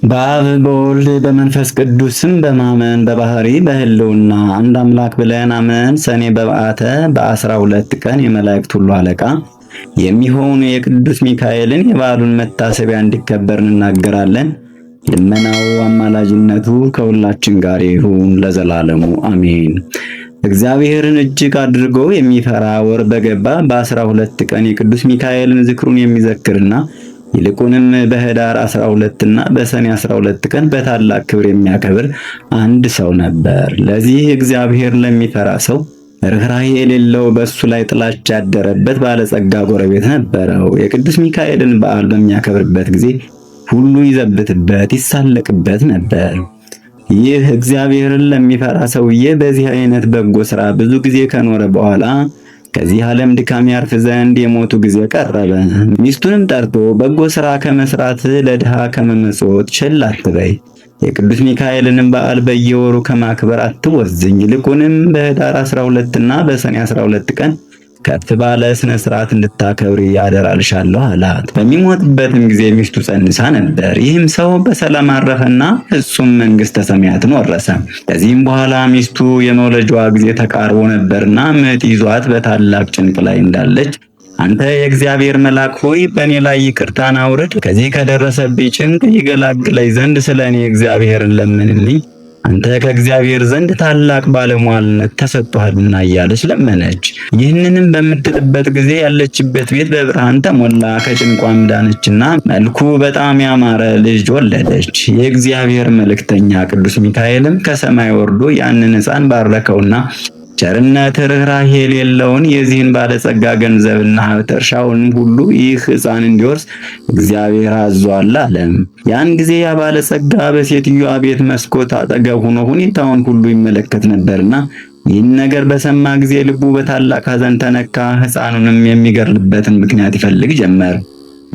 በአብ በወልድ በመንፈስ ቅዱስም በማመን በባህሪ በህልውና አንድ አምላክ ብለን አመን። ሰኔ በበዓተ በ12 ቀን የመላእክት ሁሉ አለቃ የሚሆኑ የቅዱስ ሚካኤልን የበዓሉን መታሰቢያ እንዲከበር እንናገራለን። ልመናው አማላጅነቱ ከሁላችን ጋር ይሁን ለዘላለሙ አሜን። እግዚአብሔርን እጅግ አድርጎ የሚፈራ ወር በገባ በ12 ቀን የቅዱስ ሚካኤልን ዝክሩን የሚዘክርና ይልቁንም በህዳር 12 እና በሰኔ 12 ቀን በታላቅ ክብር የሚያከብር አንድ ሰው ነበር። ለዚህ እግዚአብሔር ለሚፈራ ሰው ርኅራኄ የሌለው በእሱ ላይ ጥላቻ ያደረበት ባለጸጋ ጎረቤት ነበረው። የቅዱስ ሚካኤልን በዓል በሚያከብርበት ጊዜ ሁሉ ይዘብትበት ይሳለቅበት ነበር። ይህ እግዚአብሔርን ለሚፈራ ሰውዬ በዚህ አይነት በጎ ሥራ ብዙ ጊዜ ከኖረ በኋላ ከዚህ ዓለም ድካም ያርፍ ዘንድ የሞቱ ጊዜ ቀረበ። ሚስቱንም ጠርቶ በጎ ሥራ ከመስራት ለድሃ ከመመጽወት ቸል አትበይ፣ የቅዱስ ሚካኤልንም በዓል በየወሩ ከማክበር አትወዝኝ፣ ይልቁንም በህዳር 12 እና በሰኔ 12 ቀን ከፍ ባለ ስነ ስርዓት እንድታከብሪ ያደራልሻለሁ አላት። በሚሞትበትም ጊዜ ሚስቱ ጸንሳ ነበር። ይህም ሰው በሰላም አረፈና ፍጹም መንግሥተ ሰማያትን ወረሰ። ከዚህም በኋላ ሚስቱ የመውለጃዋ ጊዜ ተቃርቦ ነበርና ምጥ ይዟት በታላቅ ጭንቅ ላይ እንዳለች አንተ የእግዚአብሔር መልአክ ሆይ በእኔ ላይ ይቅርታን አውርድ፣ ከዚህ ከደረሰብኝ ጭንቅ ይገላግለኝ ዘንድ ስለ እኔ እግዚአብሔርን ለምንልኝ፣ አንተ ከእግዚአብሔር ዘንድ ታላቅ ባለሟልነት ተሰጥቷልና እያለች ለመነች። ይህንንም በምትልበት ጊዜ ያለችበት ቤት በብርሃን ተሞላ። ከጭንቋም ዳነችና መልኩ በጣም ያማረ ልጅ ወለደች። የእግዚአብሔር መልእክተኛ ቅዱስ ሚካኤልም ከሰማይ ወርዶ ያንን ሕፃን ባረከውና ቸርነት ርኅራኄ የሌለውን የዚህን ባለጸጋ ገንዘብና ሀብት እርሻውን ሁሉ ይህ ሕፃን እንዲወርስ እግዚአብሔር አዟል አለ። ያን ጊዜ ያ ባለጸጋ በሴትዮዋ ቤት መስኮት አጠገብ ሆኖ ሁኔታውን ሁሉ ይመለከት ነበርና ይህን ነገር በሰማ ጊዜ ልቡ በታላቅ ሐዘን ተነካ። ሕፃኑንም የሚገድልበትን ምክንያት ይፈልግ ጀመር።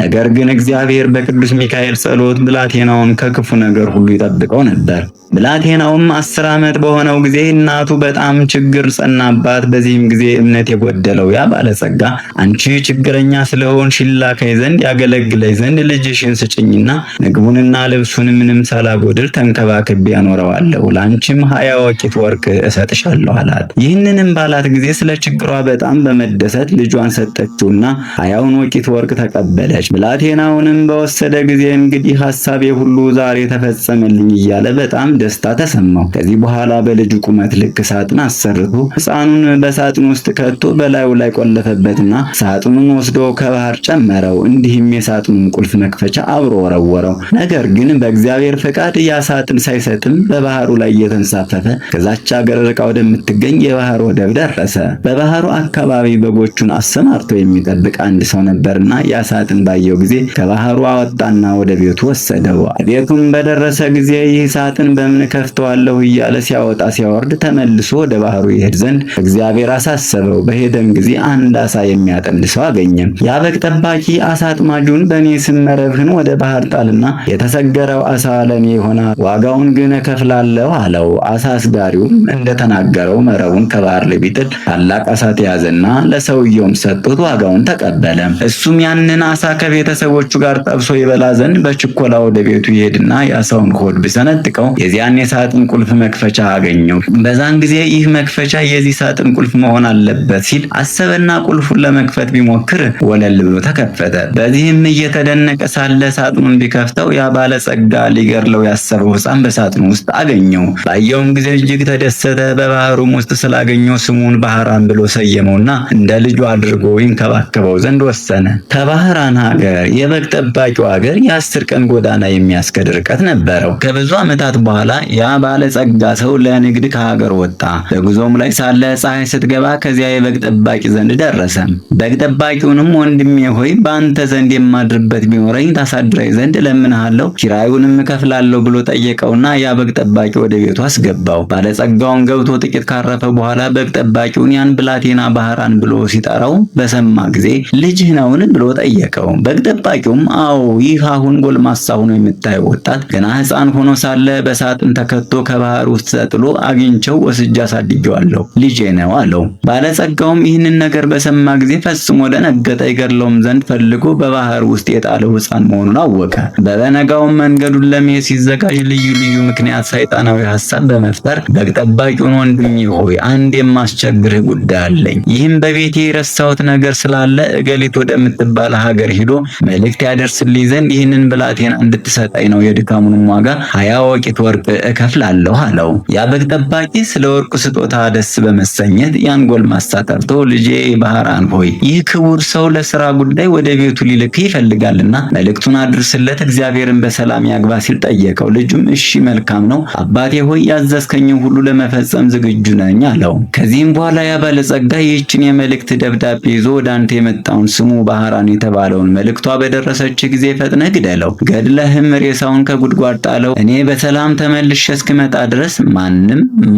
ነገር ግን እግዚአብሔር በቅዱስ ሚካኤል ጸሎት ብላቴናውን ከክፉ ነገር ሁሉ ይጠብቀው ነበር። ብላቴናውም 10 ዓመት በሆነው ጊዜ እናቱ በጣም ችግር ጸናባት። በዚህም ጊዜ እምነት የጎደለው ያ ባለጸጋ አንቺ ችግረኛ ስለሆንሽ ይላከኝ ዘንድ ያገለግለኝ ዘንድ ልጅሽን ስጭኝና ምግቡንና ልብሱን ምንም ሳላጎድል ተንከባክቤ ያኖረዋለሁ፣ ለአንቺም 20 ወቂት ወርቅ እሰጥሻለሁ አላት። ይህንንም ባላት ጊዜ ስለ ችግሯ በጣም በመደሰት ልጇን ሰጠችውና 20 ወቂት ወርቅ ተቀበለች። ብላቴናውንም በወሰደ ጊዜ እንግዲህ ሐሳቤ ሁሉ ዛሬ ተፈጸመልኝ እያለ በጣም ደስታ ተሰማው። ከዚህ በኋላ በልጁ ቁመት ልክ ሳጥን አሰርቶ ሕፃኑን በሳጥን ውስጥ ከቶ በላዩ ላይ ቆለፈበትና ሳጥኑን ወስዶ ከባህር ጨመረው። እንዲህም የሳጥኑን ቁልፍ መክፈቻ አብሮ ወረወረው። ነገር ግን በእግዚአብሔር ፈቃድ ያ ሳጥን ሳይሰጥም በባህሩ ላይ እየተንሳፈፈ ከዛች አገር ርቃ ወደምትገኝ የባህር ወደብ ደረሰ። በባህሩ አካባቢ በጎቹን አሰማርቶ የሚጠብቅ አንድ ሰው ነበርና ያ ሳጥን ባየው ጊዜ ከባህሩ አወጣና ወደ ቤቱ ወሰደው። ቤቱም በደረሰ ጊዜ ይህ ሳጥን በምን ከፍተዋለሁ እያለ ሲያወጣ ሲያወርድ ተመልሶ ወደ ባህሩ ይሄድ ዘንድ እግዚአብሔር አሳሰበው። በሄደም ጊዜ አንድ አሳ የሚያጠምድ ሰው አገኘ። ያ በግ ጠባቂ አሳ አጥማጁን በእኔ ስም መረብህን ወደ ባህር ጣልና የተሰገረው አሳ ለእኔ ይሆናል፣ ዋጋውን ግን እከፍላለሁ አለው። አሳ አስጋሪውም እንደተናገረው መረቡን ከባህር ላይ ቢጥል ታላቅ አሳ ተያዘና ለሰውየውም ሰጡት፣ ዋጋውን ተቀበለ። እሱም ያንን አሳ ከቤተሰቦቹ ጋር ጠብሶ ይበላ ዘንድ በችኮላ ወደ ቤቱ ይሄድና የአሳውን ሆድ ቢሰነጥቀው የዚያን የሳጥን ቁልፍ መክፈቻ አገኘው። በዛን ጊዜ ይህ መክፈቻ የዚህ ሳጥን ቁልፍ መሆን አለበት ሲል አሰበና ቁልፉን ለመክፈት ቢሞክር ወለል ብሎ ተከፈተ። በዚህም እየተደነቀ ሳለ ሳጥኑን ቢከፍተው ያ ባለጸጋ ሊገድለው ያሰበው ሕፃን በሳጥኑ ውስጥ አገኘው። ባየውም ጊዜ እጅግ ተደሰተ። በባህሩም ውስጥ ስላገኘው ስሙን ባህራን ብሎ ሰየመውና እንደ ልጁ አድርጎ ይንከባከበው ዘንድ ወሰነ። ከባህራን ሀገር የበግ ጠባቂው ሀገር የ10 ቀን ጎዳና የሚያስከድ ርቀት ነበረው። ከብዙ ዓመታት በኋላ ያ ባለጸጋ ሰው ለንግድ ከሀገር ወጣ። በጉዞም ላይ ሳለ ፀሐይ ስትገባ ከዚያ የበግ ጠባቂ ዘንድ ደረሰ። በግ ጠባቂውንም ወንድሜ ሆይ በአንተ ዘንድ የማድርበት ቢኖረኝ ታሳድረኝ ዘንድ እለምንሃለሁ፣ ኪራዩንም እከፍላለሁ ብሎ ጠየቀውና ያ በግ ጠባቂ ወደ ቤቱ አስገባው። ባለጸጋውን ገብቶ ጥቂት ካረፈ በኋላ በግ ጠባቂውን ያን ብላቴና ባህራን ብሎ ሲጠራው በሰማ ጊዜ ልጅህ ነውን ብሎ ጠየቀው። በግ ጠባቂውም አዎ፣ ይህ አሁን ጎልማሳ ሆኖ የምታየው ወጣት ገና ሕፃን ሆኖ ሳለ በሳጥን ተከቶ ከባህር ውስጥ ተጥሎ አግኝቼው ወስጄ አሳድጌዋለሁ፣ ልጄ ነው አለው። ባለጸጋውም ይህንን ነገር በሰማ ጊዜ ፈጽሞ ደነገጠ። ይገድለውም ዘንድ ፈልጎ በባህር ውስጥ የጣለው ሕፃን መሆኑን አወቀ። በበነጋውም መንገዱን ለመሄድ ሲዘጋጅ ልዩ ልዩ ምክንያት ሰይጣናዊ ሐሳብ በመፍጠር በግ ጠባቂውን ወንድሜ ሆይ አንድ የማስቸግርህ ጉዳይ አለኝ። ይህም በቤቴ የረሳሁት ነገር ስላለ እገሊት ወደምትባል ሀገር ሂዶ መልእክት ያደርስልኝ ዘንድ ይህንን ብላቴና እንድትሰጠኝ ነው። የድካሙንም ዋጋ 20 ወቂት ወርቅ እከፍላለሁ አለው። ያ በግ ጠባቂ ስለ ወርቁ ስጦታ ደስ በመሰኘት ያን ጎልማሳ ጠርቶ ልጄ ባህራን ሆይ ይህ ክቡር ሰው ለሥራ ጉዳይ ወደ ቤቱ ሊልክ ይፈልጋልና መልእክቱን አድርስለት፣ እግዚአብሔርን በሰላም ያግባ ሲል ጠየቀው። ልጁም እሺ መልካም ነው አባቴ ሆይ ያዘዝከኝን ሁሉ ለመፈጸም ዝግጁ ነኝ አለው። ከዚህም በኋላ ያ ባለጸጋ ይህችን የመልእክት ደብዳቤ ይዞ ወደ አንተ የመጣውን ስሙ ባህራን የተባለውን መልእክቷ በደረሰች ጊዜ ፈጥነህ ግደለው፣ ገድለህም ሬሳውን ከጉድጓድ ጣለው። እኔ በሰላም ተመልሼ እስክመጣ ድረስ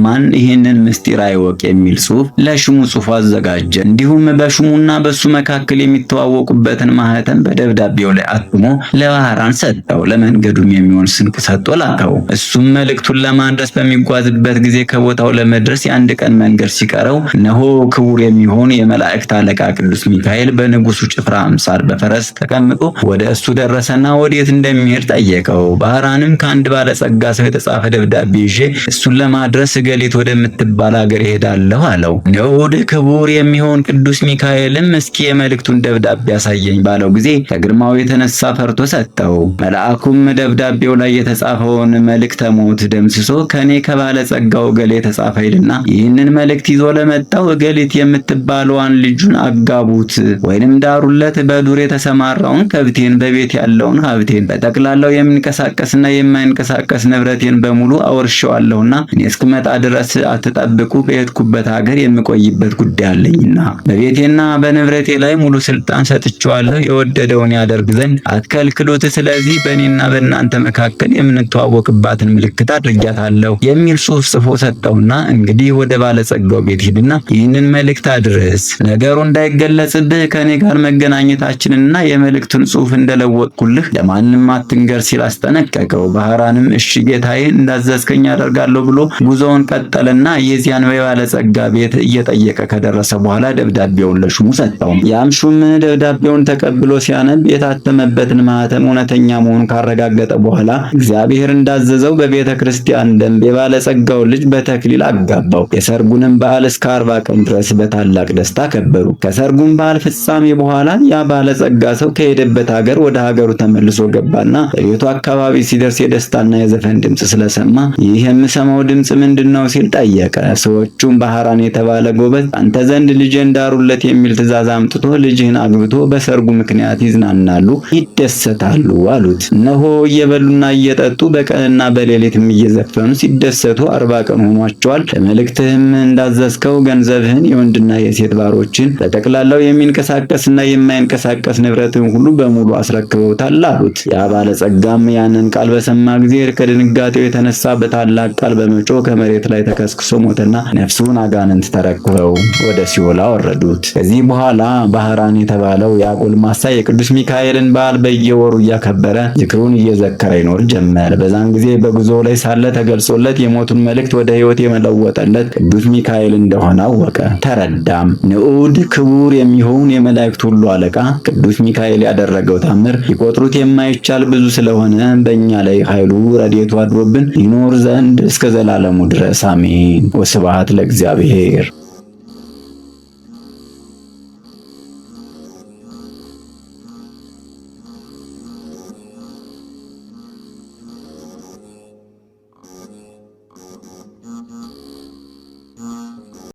ማን ይህንን ምስጢር አይወቅ የሚል ጽሑፍ ለሹሙ ጽፎ አዘጋጀ። እንዲሁም በሹሙና በሱ መካከል የሚተዋወቁበትን ማህተም በደብዳቤው ላይ አትሞ ለባህራን ሰጠው። ለመንገዱም የሚሆን ስንቅ ሰጥቶ ላከው። እሱም መልእክቱን ለማድረስ በሚጓዝበት ጊዜ ከቦታው ለመድረስ የአንድ ቀን መንገድ ሲቀረው እነሆ ክቡር የሚሆን የመላእክት አለቃ ቅዱስ ሚካኤል በንጉሱ ጭፍራ አምሳል በፈረስ ተቀምጦ ወደ እሱ ደረሰና ወዴት እንደሚሄድ ጠየቀው። ባህራንም ከአንድ ባለጸጋ ሰው የተጻፈ ደብዳቤ ይዤ እሱን ለማድረስ እገሊት ወደምትባል ሀገር እሄዳለሁ አለው። ንዑድ ክቡር የሚሆን ቅዱስ ሚካኤልም እስኪ የመልእክቱን ደብዳቤ ያሳየኝ ባለው ጊዜ ከግርማው የተነሳ ፈርቶ ሰጠው። መልአኩም ደብዳቤው ላይ የተጻፈውን መልእክተ ሞት ደምስሶ ከኔ ከባለጸጋው እገሌ የተጻፈ ይልና ይህንን መልእክት ይዞ ለመጣው እገሊት የምትባለዋን ልጁን አጋቡት ወይንም ዳሩለት፣ በዱር የተሰማራውን ከብቴን፣ በቤት ያለውን ሀብቴን፣ በጠቅላላው የሚንቀሳቀስና የማይንቀሳቀስ ንብረቴን በሙሉ አወርሸዋለሁና እኔ እስክመጣ ድረስ አትጠብቁ፣ በሄድኩበት ሀገር የምቆይበት ጉዳይ አለኝና በቤቴና በንብረቴ ላይ ሙሉ ስልጣን ሰጥቼዋለሁ፣ የወደደውን ያደርግ ዘንድ አትከልክሉት። ስለዚህ በእኔና በእናንተ መካከል የምንተዋወቅባትን ምልክት አድርጊያታለሁ የሚል ጽሑፍ ጽፎ ሰጠውና እንግዲህ ወደ ባለጸጋው ቤት ሂድና ይህንን መልእክት አድርስ፣ ነገሩ እንዳይገለጽብህ ከኔ ጋር መገናኘታችንና የመልእክቱን ጽሑፍ እንደለወጥኩልህ ለማንም አትንገር ሲል አስጠነቀቀው። ባህራንም እሺ ጌታዬ እንዳዘዝከኝ አደርጋለሁ ብሎ ጉዞውን ቀጠለና የዚያን የባለጸጋ ቤት እየጠየቀ ከደረሰ በኋላ ደብዳቤውን ለሹሙ ሰጠው። ያም ሹም ደብዳቤውን ተቀብሎ ሲያነብ የታተመበትን ማህተም እውነተኛ መሆኑን ካረጋገጠ በኋላ እግዚአብሔር እንዳዘዘው በቤተ ክርስቲያን ደንብ የባለጸጋው ልጅ በተክሊል አጋባው። የሰርጉንም በዓል እስከ 40 ቀን ድረስ በታላቅ ደስታ ከበሩ። ከሰርጉም በዓል ፍጻሜ በኋላ ያ ባለጸጋ ሰው ከሄደበት ሀገር ወደ ሀገሩ ተመልሶ ገባና በቤቱ አካባቢ ሲደርስ የደስታና የዘፈን ድምፅ ስለሰማ ይህ የምሰማው ድምፅ ምንድነው ሲል ጠየቀ። ሰዎቹም ባህራን የተባለ ጎበዝ አንተ ዘንድ ልጅን ዳሩለት የሚል ትእዛዝ አምጥቶ ልጅህን አግብቶ በሰርጉ ምክንያት ይዝናናሉ፣ ይደሰታሉ አሉት። እነሆ እየበሉና እየጠጡ በቀንና በሌሊትም እየዘፈኑ ሲደሰቱ 40 ቀን ሆኗቸዋል። ለመልእክትህም እንዳዘዝከው ገንዘብህን፣ የወንድና የሴት ባሮችን፣ በጠቅላላው የሚንቀሳቀስና የማይንቀሳቀስ ንብረትን ሁሉ በሙሉ አስረክበውታል አሉት። ያ ባለጸጋም ያንን ቃል በሰማ ጊዜ ከድንጋጤው የተነሳ በታላቅ ቃል በመጮህ ከመሬት ላይ ተከስክሶ ሞተና ነፍሱን አጋንንት ተረክበው ወደ ሲኦል አወረዱት። ከዚህ በኋላ ባህራን የተባለው ያ ጎልማሳ የቅዱስ ሚካኤልን በዓል በየወሩ እያከበረ ዝክሩን እየዘከረ ይኖር ጀመር። በዛን ጊዜ በጉዞ ላይ ሳለ ተገልጾለት የሞቱን መልእክት ወደ ሕይወት የመለወጠለት ቅዱስ ሚካኤል እንደሆነ አወቀ፣ ተረዳም። ንዑድ ክቡር የሚሆን የመላእክት ሁሉ አለቃ ቅዱስ ሚካኤል ያደረገው ታምር ሊቆጥሩት የማይቻል ብዙ ስለሆነ በእኛ ላይ ኃይሉ ረድኤቱ አድሮብን ይኖር ዘንድ እስከ ዘላለሙ ድረስ አሜን። ወስብሐት ለእግዚአብሔር።